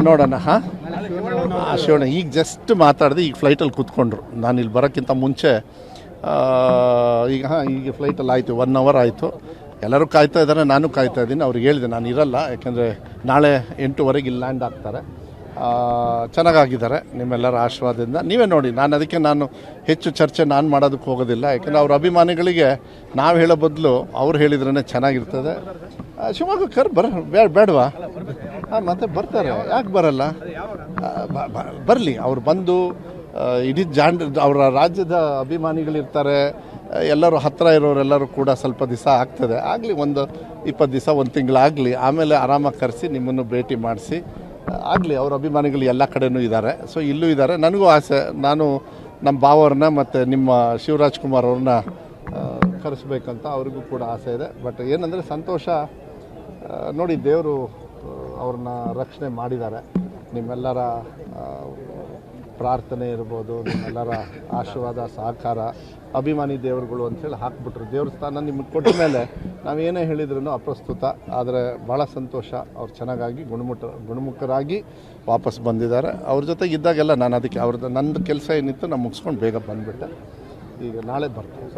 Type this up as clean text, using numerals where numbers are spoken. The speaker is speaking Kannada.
ನೋಡೋಣ. ಹಾಂ, ಶಿವಣ್ಣ ಈಗ ಜಸ್ಟ್ ಮಾತಾಡಿದೆ, ಈಗ ಫ್ಲೈಟಲ್ಲಿ ಕೂತ್ಕೊಂಡ್ರು. ನಾನು ಇಲ್ಲಿ ಬರೋಕ್ಕಿಂತ ಮುಂಚೆ ಈಗ ಫ್ಲೈಟಲ್ಲಿ ಆಯಿತು, 1 hour ಆಯಿತು. ಎಲ್ಲರೂ ಕಾಯ್ತಾ ಇದ್ದಾರೆ, ನಾನು ಕಾಯ್ತಾ ಇದ್ದೀನಿ. ಅವ್ರಿಗೆ ಹೇಳಿದೆ ನಾನು ಇರಲ್ಲ, ಯಾಕೆಂದರೆ ನಾಳೆ 8:00 ಇಲ್ಲಿ ಲ್ಯಾಂಡ್ ಆಗ್ತಾರೆ. ಚೆನ್ನಾಗಾಗಿದ್ದಾರೆ ನಿಮ್ಮೆಲ್ಲರ ಆಶೀರ್ವಾದದಿಂದ. ನೀವೇ ನೋಡಿ, ನಾನು ಹೆಚ್ಚು ಚರ್ಚೆ ಮಾಡೋದಕ್ಕೆ ಹೋಗೋದಿಲ್ಲ. ಯಾಕೆಂದರೆ ಅವ್ರ ಅಭಿಮಾನಿಗಳಿಗೆ ನಾವು ಹೇಳೋ ಬದಲು ಅವ್ರು ಹೇಳಿದ್ರೇ ಚೆನ್ನಾಗಿರ್ತದೆ. ಶಿವಮೊಗ್ಗಕ್ಕೆ ಬೇಡವಾ? ಮತ್ತೆ ಬರ್ತಾರೆ, ಯಾಕೆ ಬರಲ್ಲ? ಬರಲಿ, ಅವ್ರು ಬಂದು ಇಡೀ ಅವರ ರಾಜ್ಯದ ಅಭಿಮಾನಿಗಳಿರ್ತಾರೆ, ಎಲ್ಲರೂ ಹತ್ತಿರ ಇರೋರೆಲ್ಲರೂ ಕೂಡ ಸ್ವಲ್ಪ ದಿವಸ ಆಗ್ತದೆ, ಆಗಲಿ, ಒಂದು 20 ದಿವಸ, 1 ತಿಂಗಳಾಗಲಿ, ಆಮೇಲೆ ಆರಾಮಾಗಿ ಕರೆಸಿ ನಿಮ್ಮನ್ನು ಭೇಟಿ ಮಾಡಿಸಿ ಆಗಲಿ. ಅವ್ರ ಅಭಿಮಾನಿಗಳು ಎಲ್ಲ ಕಡೆಯೂ ಇದ್ದಾರೆ, ಸೊ ಇಲ್ಲೂ ಇದ್ದಾರೆ. ನನಗೂ ಆಸೆ, ನಾನು ನಮ್ಮ ಭಾವವ್ರನ್ನ ಮತ್ತು ನಿಮ್ಮ ಶಿವರಾಜ್ ಕುಮಾರ್ ಅವ್ರನ್ನ ಕರೆಸ್ಬೇಕಂತ ಅವ್ರಿಗೂ ಕೂಡ ಆಸೆ ಇದೆ. ಬಟ್ ಏನಂದರೆ ಸಂತೋಷ ನೋಡಿ, ದೇವರು ಅವ್ರನ್ನ ರಕ್ಷಣೆ ಮಾಡಿದ್ದಾರೆ. ನಿಮ್ಮೆಲ್ಲರ ಪ್ರಾರ್ಥನೆ ಇರ್ಬೋದು, ನಿಮ್ಮೆಲ್ಲರ ಆಶೀರ್ವಾದ, ಸಹಕಾರ, ಅಭಿಮಾನಿ ದೇವರುಗಳು ಅಂಥೇಳಿ ಹಾಕ್ಬಿಟ್ರು. ದೇವ್ರ ಸ್ಥಾನ ನಿಮಗೆ ಕೊಟ್ಟ ಮೇಲೆ ನಾವೇನೇ ಹೇಳಿದ್ರೂ ಅಪ್ರಸ್ತುತ. ಆದರೆ ಭಾಳ ಸಂತೋಷ, ಅವ್ರು ಚೆನ್ನಾಗಾಗಿ ಗುಣಮುಖರಾಗಿ ವಾಪಸ್ ಬಂದಿದ್ದಾರೆ. ಅವ್ರ ಜೊತೆಗೆ ಇದ್ದಾಗೆಲ್ಲ ನಾನು ಅದಕ್ಕೆ ನನ್ನ ಕೆಲಸ ಏನಿತ್ತು ನಾನು ಮುಗಿಸ್ಕೊಂಡು ಬೇಗ ಬಂದುಬಿಟ್ಟೆ. ಈಗ ನಾಳೆ ಬರ್ತೀನಿ.